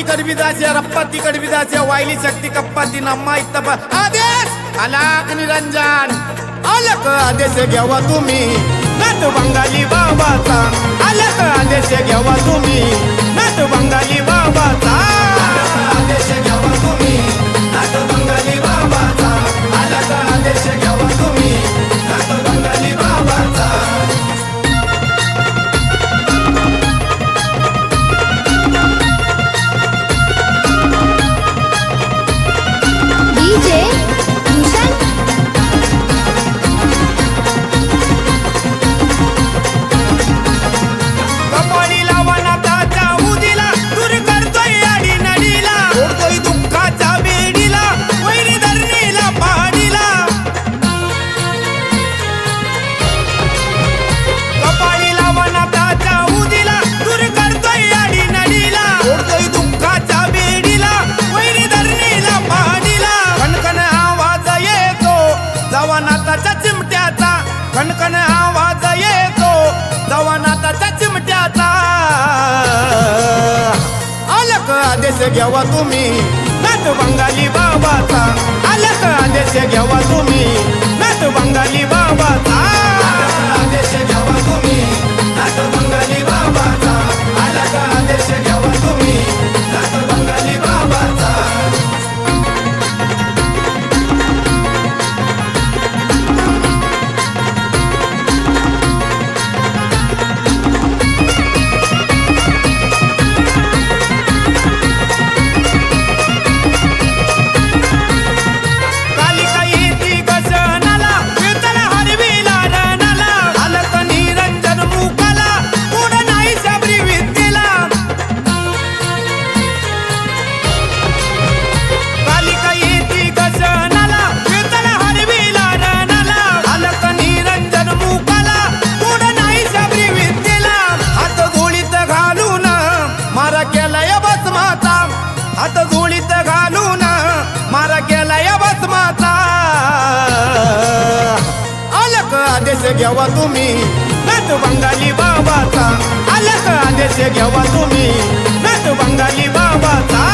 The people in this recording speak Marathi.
कडबिदाचे रप्पाती कडबिदाचे वाईली शक्ती कप्पाती नम्मा इत्तप आदेश अलाक निरंजन अलक आदेश घ्यावा तुम्ही नात बंगाली बाबाचा अलक आदेश घ्यावा तुम्ही नात बंगाली बाबाचा आदेश घ्यावा तुम्ही नात बंगाली बाबाचा अलक आदेश घ्यावा तुम्ही नात बंगाली बाबाचा डीजे भूषण कपाळी लावणाचा उदिला दूर करतोय आडी नडीला ओढतोय दुःखाच्या बेडीला वैरी धरणीला पहाडीला कपाळी लावणाचा उदिला दूर करतोय आडी नडीला ओढतोय दुःखाच्या बेडीला वैरी धरणीला पहाडीला खणखण आवाज येतो जवानाचा चिमट्याचा खणखण आवाज येतो जवानाचा चिमट्याचा अलक आदेश घ्यावा तुम्ही नात बंगाली बाबाचा अलक आदेश घ्यावा तुम्ही नात बंगाली बाबाचा आदेश घ्यावा तुम्ही नात बंगाली बाबाचा अलक आदेश घ्यावा तुम्ही नात बंगाली बाबाचा कालिका येती गजनाला विठ्ठल हरविला रणाला अलक निरंजन मुकाला पुढ नाही सबरी विद्येला कालिका येती गजनाला विठ्ठल हरविला रणाला अलक निरंजन मुकाला पुढ नाही सबरी विद्येला हात गोळीत घालून मारा केलाय भस्माचा हात गोळीत घालून मारा केलाय भस्माचा अलक आदेश घ्यावा तुम्ही नात बंगाली बाबाचा अलक आदेश घ्यावा तुम्ही नात बंगाली बाबाचा